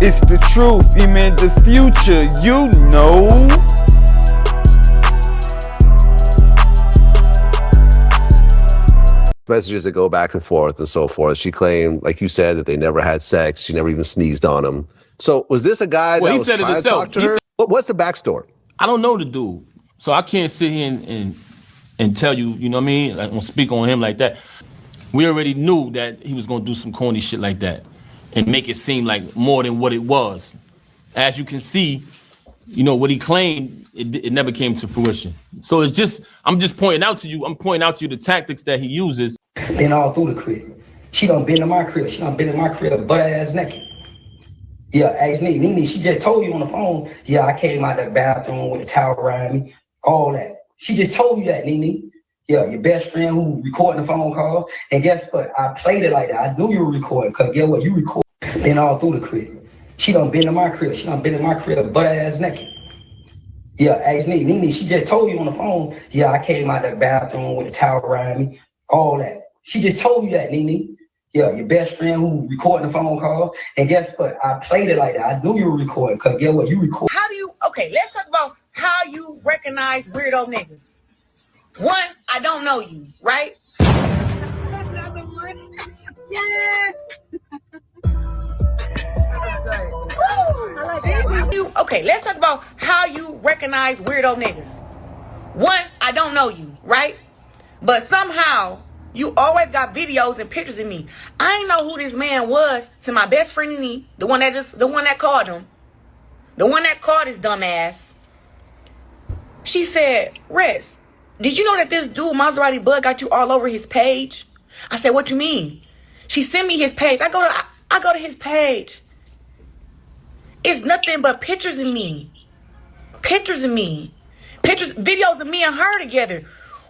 It's the truth, even the future, you know. Messages that go back and forth and so forth. She claimed, like you said, that they never had sex. She never even sneezed on him. So was this a guy Well, that he was said it trying to talk himself. to her? What's the backstory? I don't know the dude, so I can't sit here and tell you, you know what I mean? Like, I'm gonna speak on him like that. We already knew that he was gonna do some corny shit like that and make it seem like more than what it was. As you can see, you know, what he claimed, it never came to fruition. So it's just, I'm just pointing out to you, the tactics that he uses. Been all through the crib. She done been in my crib. She done been in my crib butt ass naked. Yeah, ask me, Nene, she just told you on the phone, yeah, I came out of the bathroom with a towel around me, all that. She just told you that, Nene. Yeah, your best friend who recording the phone calls. And guess what? I played it like that. I knew you were recording, because guess what? You record. Been all through the crib. She done been in my crib. She done been in my crib butt ass naked. Yeah, ask me, Nene, she just told you on the phone, yeah, I came out of the bathroom with a towel around me, all that. She just told you that, Nene. Yeah, your best friend who recording the phone calls. And guess what? I played it like that. I knew you were recording, because guess what? You record. How do you, okay, let's talk about how you recognize weirdo niggas. One, I don't know you, right? Another one. Yes. Okay, let's talk about how you recognize weirdo niggas. One, I don't know you, right? But somehow you always got videos and pictures of me. I ain't know who this man was to my best friend Nene, the one that called him, the one that called his dumb ass. She said, Rez, did you know that this dude Maserati Bud got you all over his page? I said, what you mean? She sent me his page. I go to his page. It's nothing but pictures of me. Pictures of me. Pictures, videos of me and her together.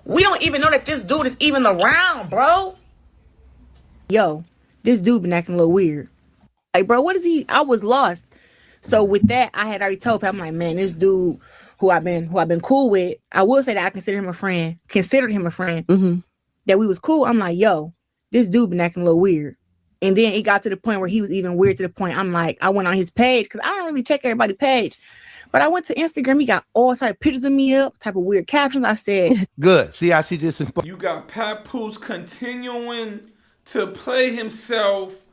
We don't even know that this dude is even around, bro. Yo, this dude been acting a little weird. Like, bro, what is he? I was lost. So with that, I had already told him, I'm like, man, this dude who I've been cool with, I will say that I considered him a friend. That we was cool. I'm like, yo, this dude been acting a little weird. And then it got to the point where he was even weird to the point I'm like, I went on his page because I don't really check everybody's page. But I went to Instagram. He got all type of pictures of me up, type of weird captions. I said, good. See how she just... You got Papoose continuing to play himself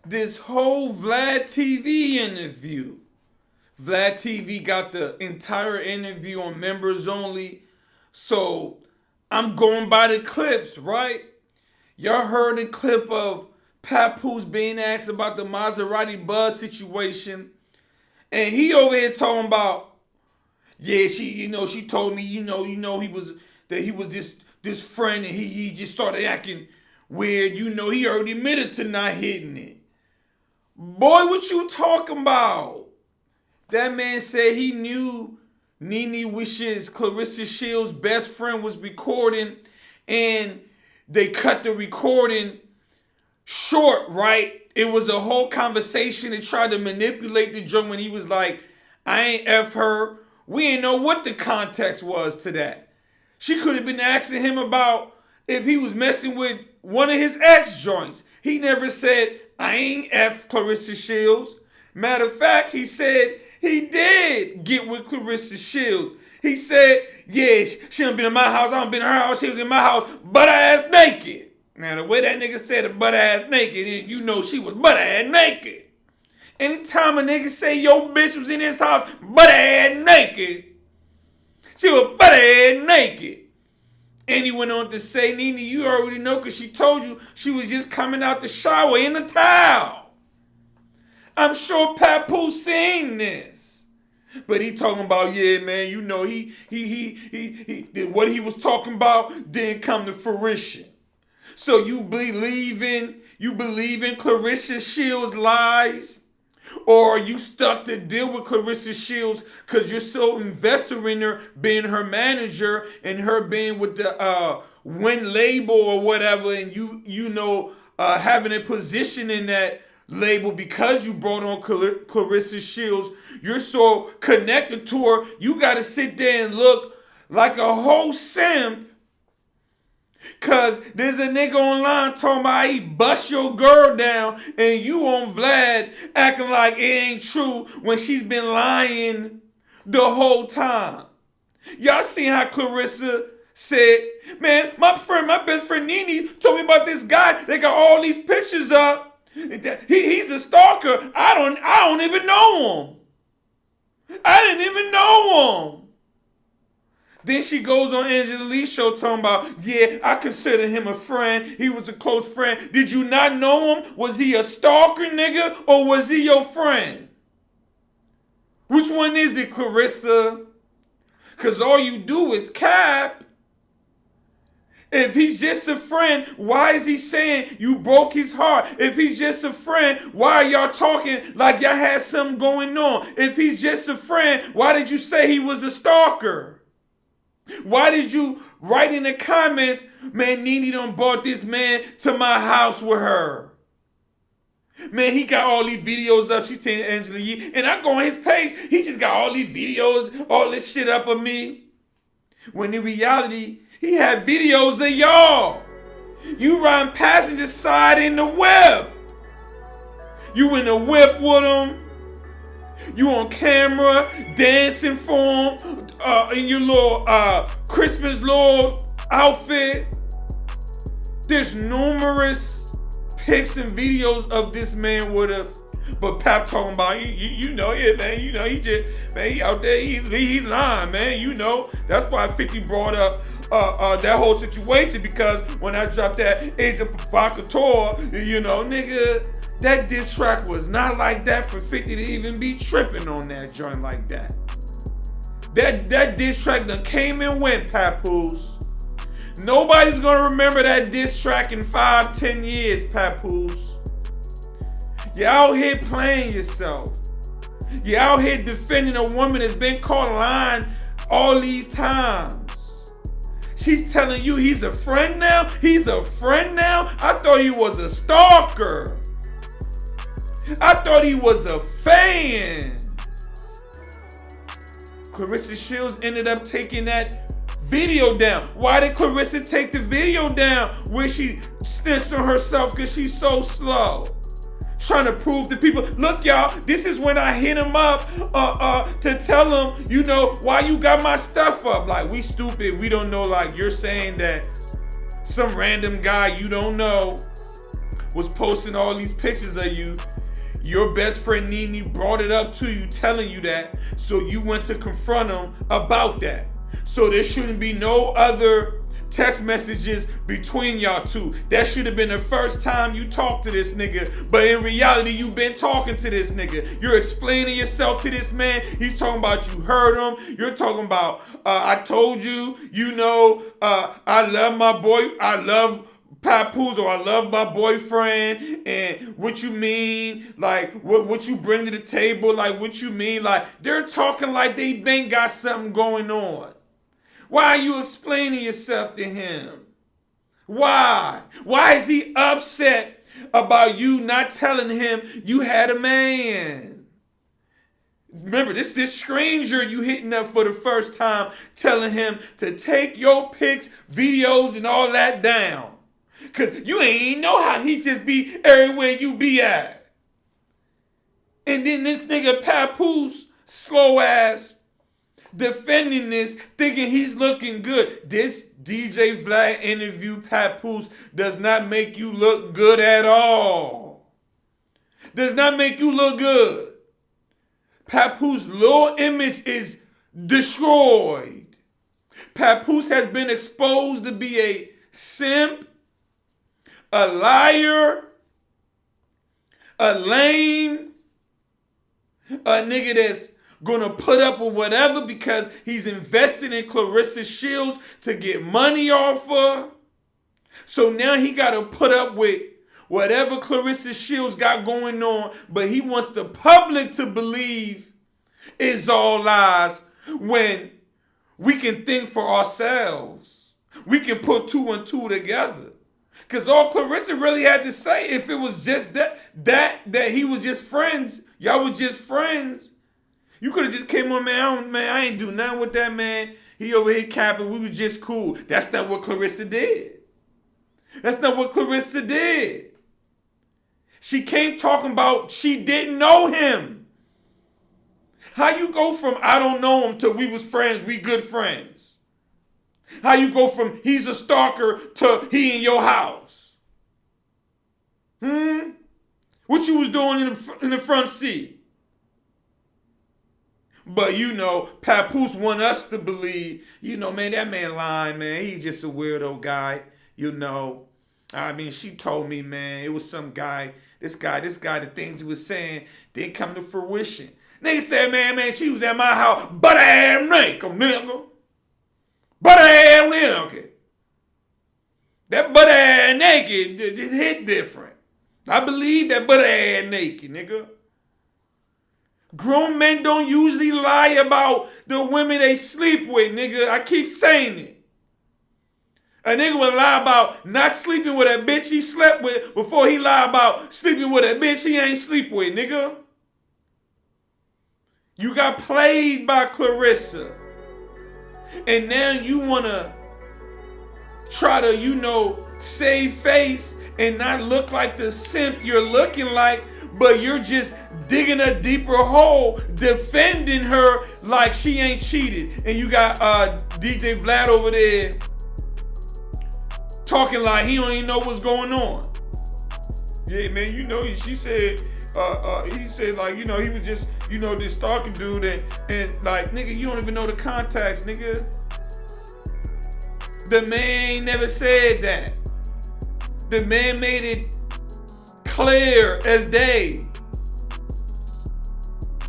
this whole Vlad TV interview. Vlad TV got the entire interview on members only. So I'm going by the clips, right? Y'all heard the clip of Papoose being asked about the Maserati Buzz situation. And he over here talking about, yeah, she told me, he was this friend and he just started acting weird. He already admitted to not hitting it. Boy, what you talking about? That man said he knew Nene Wishes, Claressa Shields' best friend, was recording, and they cut the recording short, right? It was a whole conversation. They tried to manipulate the joke when he was like, I ain't F her. We ain't know what the context was to that. She could have been asking him about if he was messing with one of his ex joints. He never said, I ain't F Claressa Shields. Matter of fact, he said he did get with Claressa Shields. He said, yeah, she done been in my house. I done been in her house. She was in my house, butt ass naked. Now, the way that nigga said it, butt ass naked, you know she was butt ass naked. Anytime a nigga say your bitch was in his house, butt ass naked, she was butt ass naked. And he went on to say, Nene, you already know because she told you she was just coming out the shower in the towel. I'm sure Papoose seen this. But he talking about, yeah, man, what he was talking about didn't come to fruition. So you believe in Claressa Shields' lies? Or are you stuck to deal with Claressa Shields because you're so invested in her being her manager and her being with the Win label or whatever, and having a position in that label because you brought on Claressa Shields? You're so connected to her, you got to sit there and look like a whole simp Cause there's a nigga online talking about he bust your girl down and you on Vlad acting like it ain't true when she's been lying the whole time. Y'all seen how Claressa said, man, my best friend Nene told me about this guy. They got all these pictures up. He's a stalker. I don't even know him. I didn't even know him. Then she goes on Angela Lee's show talking about, yeah, I consider him a friend. He was a close friend. Did you not know him? Was he a stalker, nigga, or was he your friend? Which one is it, Claressa? Because all you do is cap. If he's just a friend, why is he saying you broke his heart? If he's just a friend, why are y'all talking like y'all had something going on? If he's just a friend, why did you say he was a stalker? Why did you write in the comments, man, Nene done brought this man to my house with her? Man, he got all these videos up. She's saying Angela Yee. And I go on his page. He just got all these videos, all this shit up of me. When in reality, he had videos of y'all. You riding passenger side in the whip. You in the whip with him. You on camera dancing for him in your little Christmas little outfit. There's numerous pics and videos of this man with a, but Pap talking about you know, yeah, man, you know, he just, man, he out there, he lying, man, you know. That's why 50 brought up that whole situation, because when I dropped that Age of Provocateur, you know, nigga, that diss track was not like that for 50 to even be tripping on that joint like that. That diss track done came and went, Papoose. Nobody's gonna remember that diss track in 5-10 years, Papoose. You're out here playing yourself. You're out here defending a woman that's been caught lying all these times. She's telling you he's a friend now? He's a friend now? I thought he was a stalker. I thought he was a fan. Claressa Shields ended up taking that video down. Why did Claressa take the video down where she snitched on herself because she's so slow? Trying to prove to people, look y'all, this is when I hit him up to tell him, you know, why you got my stuff up. Like, we stupid, we don't know, like you're saying that some random guy you don't know was posting all these pictures of you. Your best friend Nene brought it up to you, telling you that, so you went to confront him about that. So there shouldn't be no other text messages between y'all two. That should have been the first time you talked to this nigga. But in reality, you've been talking to this nigga. You're explaining yourself to this man. He's talking about you heard him. You're talking about, I told you, you know, I love my boy, I love Papoose, or I love my boyfriend, and what you mean, like what you bring to the table, like what you mean, like they're talking like they been got something going on. Why are you explaining yourself to him? Why? Why is he upset about you not telling him you had a man? Remember, this stranger you hitting up for the first time, telling him to take your pics, videos, and all that down. Cause you ain't know how he just be everywhere you be at. And then this nigga Papoose, slow ass, defending this, thinking he's looking good. This DJ Vlad interview, Papoose, does not make you look good at all. Does not make you look good. Papoose' little image is destroyed. Papoose has been exposed to be a simp, a liar, a lame, a nigga that's gonna put up with whatever because he's invested in Claressa Shields to get money off her. So now he gotta put up with whatever Claressa Shields got going on, but he wants the public to believe it's all lies when we can think for ourselves. We can put 2 and 2 together. Because all Claressa really had to say, if it was just that he was just friends, y'all were just friends, you could have just came on, man, I ain't do nothing with that man. He over here capping, we was just cool. That's not what Claressa did. That's not what Claressa did. She came talking about she didn't know him. How you go from I don't know him to we was friends, we good friends? How you go from he's a stalker to he in your house? What you was doing in the front seat? But Papoose want us to believe, man, that man lying, man. He's just a weirdo guy, I mean, she told me, man, it was some guy, this guy, the things he was saying didn't come to fruition. Nigga said, man, she was at my house, butt ass naked, nigga. Butt ass naked. That butt ass naked, it hit different. I believe that butt ass naked, nigga. Grown men don't usually lie about the women they sleep with, nigga. I keep saying it. A nigga would lie about not sleeping with a bitch he slept with before he lie about sleeping with a bitch he ain't sleep with, nigga. You got played by Claressa. And now you want to try to, save face and not look like the simp you're looking like, but you're just digging a deeper hole, defending her like she ain't cheated. And you got DJ Vlad over there talking like he don't even know what's going on. Yeah, man, she said, he said like, he was just, this stalking dude and like, nigga, you don't even know the context, nigga. The man never said that. The man made it clear as day.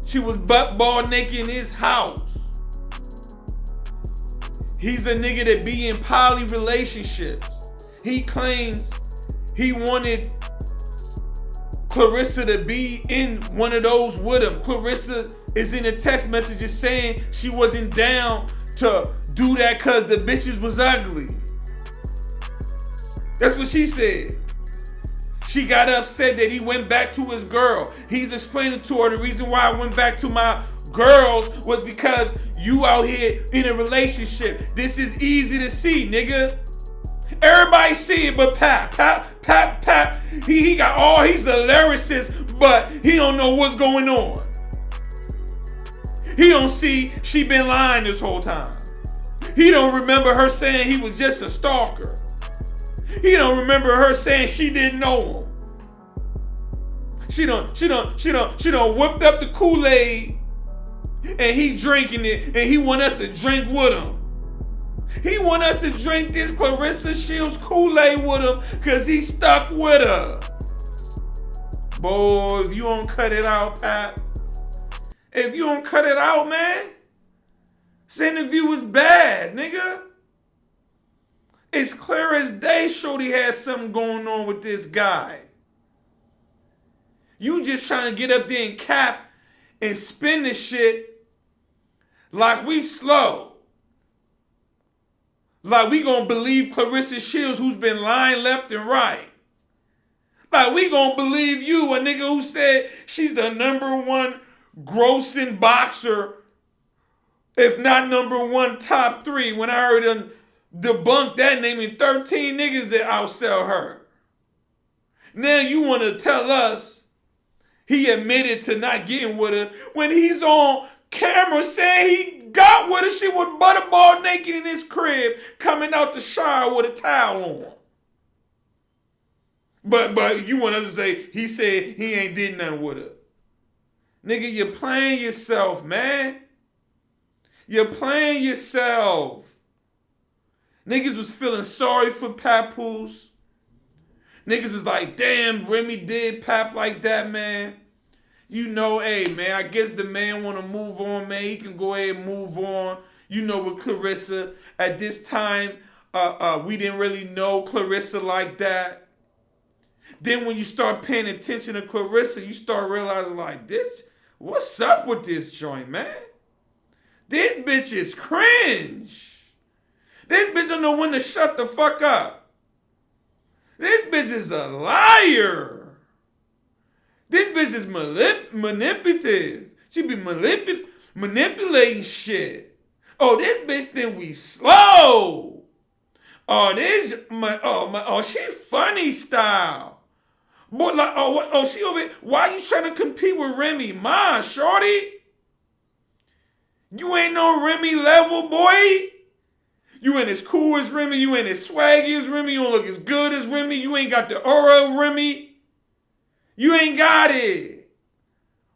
She was butt naked in his house. He's a nigga that be in poly relationships. He claims he wanted Claressa to be in one of those with him. Claressa is in the text messages saying she wasn't down to do that because the bitches was ugly. That's what she said. She got upset that he went back to his girl. He's explaining to her the reason why I went back to my girls was because you out here in a relationship. This is easy to see, nigga. Everybody see it but Pap. He got all, he's a lyricist, but he don't know what's going on. He don't see she been lying this whole time. He don't remember her saying he was just a stalker. He don't remember her saying she didn't know him. She done whipped up the Kool-Aid and he drinking it and he want us to drink with him. He want us to drink this Claressa Shields Kool-Aid with him because he stuck with her. Boy, if you don't cut it out, Pat. If you don't cut it out, man. This interview was bad, nigga. It's clear as day Shorty has something going on with this guy. You just trying to get up there and cap and spin this shit like we slow. Like we gonna believe Claressa Shields who's been lying left and right. Like we gonna believe you, a nigga who said she's the #1 grossing boxer, if not #1 top 3, when I heard him debunk that, naming 13 niggas that outsell her. Now you want to tell us he admitted to not getting with her when he's on camera saying he got with her. She was butterball naked in his crib, coming out the shower with a towel on. But you want us to say he said he ain't did nothing with her. Nigga, you're playing yourself, man. You're playing yourself. Niggas was feeling sorry for Papoose. Niggas is like, damn, Remy did Pap like that, man. Hey, man, I guess the man want to move on, man. He can go ahead and move on. With Claressa. At this time, we didn't really know Claressa like that. Then when you start paying attention to Claressa, you start realizing, like, what's up with this joint, man? This bitch is cringe. This bitch don't know when to shut the fuck up. This bitch is a liar. This bitch is manipulative. She be manipulating shit. Oh, this bitch think we slow. Oh, she funny style. Boy, like, she over here. Why you trying to compete with Remy? Ma, shorty. You ain't no Remy level, boy. You ain't as cool as Remy. You ain't as swaggy as Remy. You don't look as good as Remy. You ain't got the aura of Remy. You ain't got it.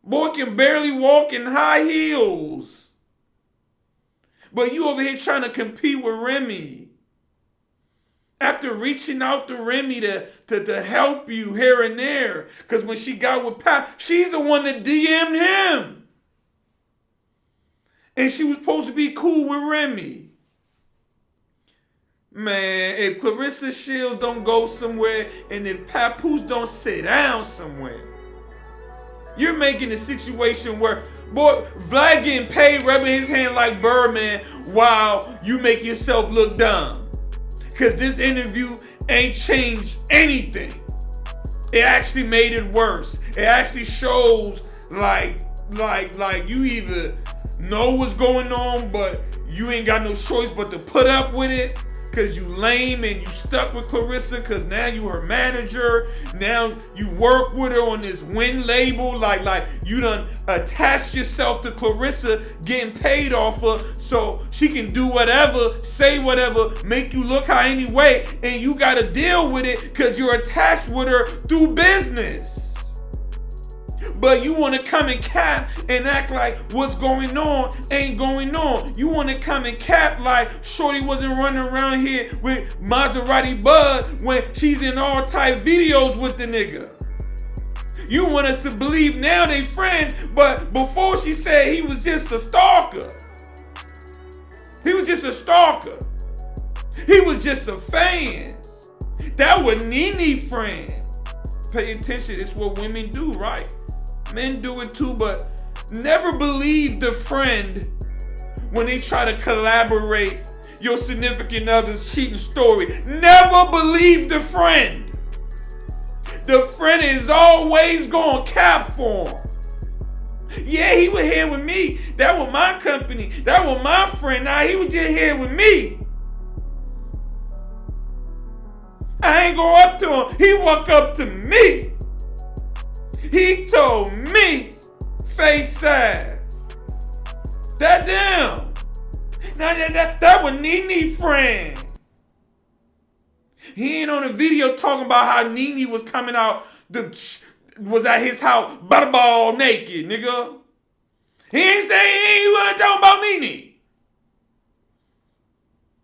Boy can barely walk in high heels. But you over here trying to compete with Remy. After reaching out to Remy to help you here and there. Because when she got with Pat, she's the one that DM'd him. And she was supposed to be cool with Remy. Man, if Claressa Shields don't go somewhere and if Papoose don't sit down somewhere, you're making a situation where, boy, Vlad getting paid rubbing his hand like Birdman while you make yourself look dumb. Because this interview ain't changed anything. It actually made it worse. It actually shows like you either know what's going on, but you ain't got no choice but to put up with it. Cause you lame and you stuck with Claressa, cause now you her manager. Now you work with her on this win label. Like you done attached yourself to Claressa getting paid off her so she can do whatever, say whatever, make you look how anyway, and you gotta deal with it cause you're attached with her through business. But you want to come and cap and act like what's going on ain't going on. You want to come and cap like Shorty wasn't running around here with Maserati Bud when she's in all type videos with the nigga. You want us to believe now they friends, but before she said he was just a stalker. He was just a stalker. He was just a fan. That was Nene friend. Pay attention, it's what women do, right? Men do it too, but never believe the friend when they try to collaborate your significant other's cheating story. Never believe the friend. The friend is always going to cap for him. Yeah, he was here with me. That was my company. That was my friend. Now he was just here with me. I ain't go up to him. He walked up to me. He told me, face ass. That damn. Now that was Nene friend. He ain't on the video talking about how Nene was coming out, was at his house, ball naked, nigga. He ain't saying he wasn't talking about Nene.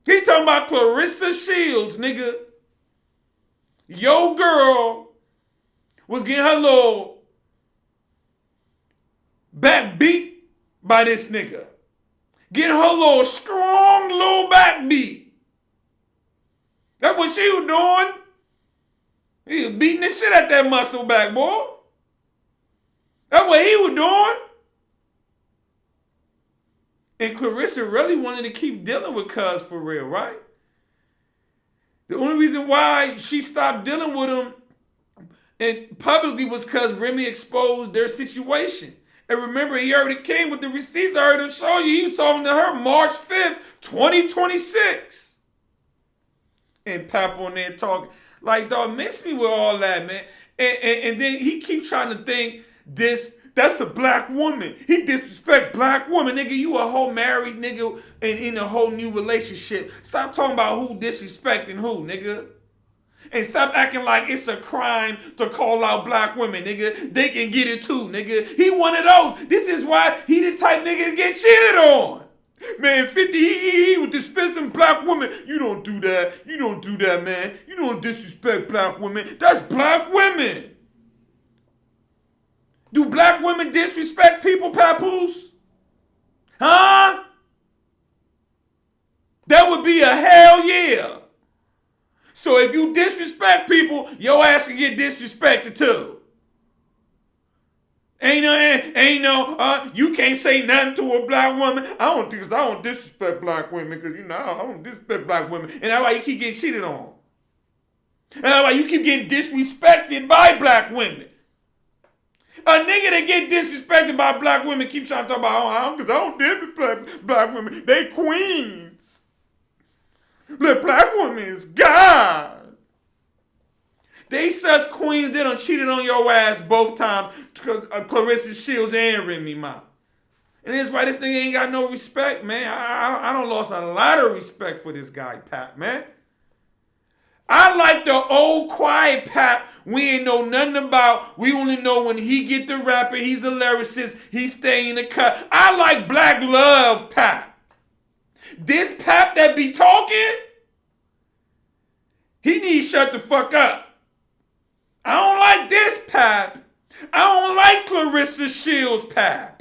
He talking about Claressa Shields, nigga. Yo girl was getting her little back beat by this nigga. Getting her little strong little back beat. That's what she was doing. He was beating the shit out that muscle back, boy. That's what he was doing. And Claressa really wanted to keep dealing with Cuz for real, right? The only reason why she stopped dealing with him and publicly was because Remy exposed their situation. And remember, he already came with the receipts I already showed you. He was talking to her March 5th, 2026. And Pap on there talking. Like, dog, miss me with all that, man. And then he keeps trying to think that's a black woman. He disrespect black woman. Nigga, you a whole married nigga and in a whole new relationship. Stop talking about who disrespecting who, nigga. And stop acting like it's a crime to call out black women, nigga. They can get it too, nigga. He one of those. This is why he the type nigga to get cheated on. Man, 50, he was disrespecting black women. You don't do that. You don't do that, man. You don't disrespect black women. That's black women. Do black women disrespect people, Papoose? Huh? That would be a hell yeah. So if you disrespect people, your ass can get disrespected too. You can't say nothing to a black woman. I don't disrespect black women because, I don't disrespect black women. And that's why you keep getting cheated on. And that's why you keep getting disrespected by black women. A nigga that get disrespected by black women keep trying to talk about, I don't disrespect black women. They queens. The black woman is God. They such queens that done cheated on your ass both times. Claressa Shields and Remy Ma. And that's why this thing ain't got no respect, man. I don't lost a lot of respect for this guy, Pap, man. I like the old quiet Pap we ain't know nothing about. We only know when he get the rapper, he's a lyricist, he stay in the cut. I like Black Love Pap. This Pap that be talking, he need to shut the fuck up. I don't like this Pap. I don't like Claressa Shields Pap.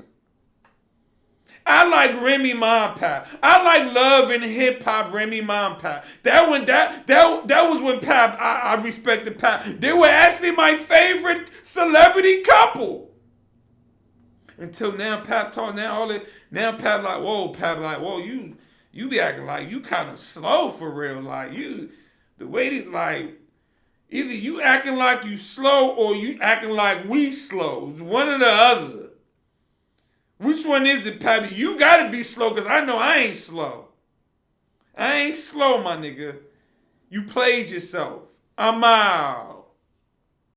I like Remy Ma Pap. I like Love and Hip Hop Remy Ma Pap. That was when Pap, I respected Pap. They were actually my favorite celebrity couple. Until now, Pap talk now Pap like, whoa, you be acting like you kind of slow for real. Like the way that like, either you acting like you slow or you acting like we slow. It's one or the other. Which one is it, Pappy? You gotta be slow, because I know I ain't slow. I ain't slow, my nigga. You played yourself. I'm out.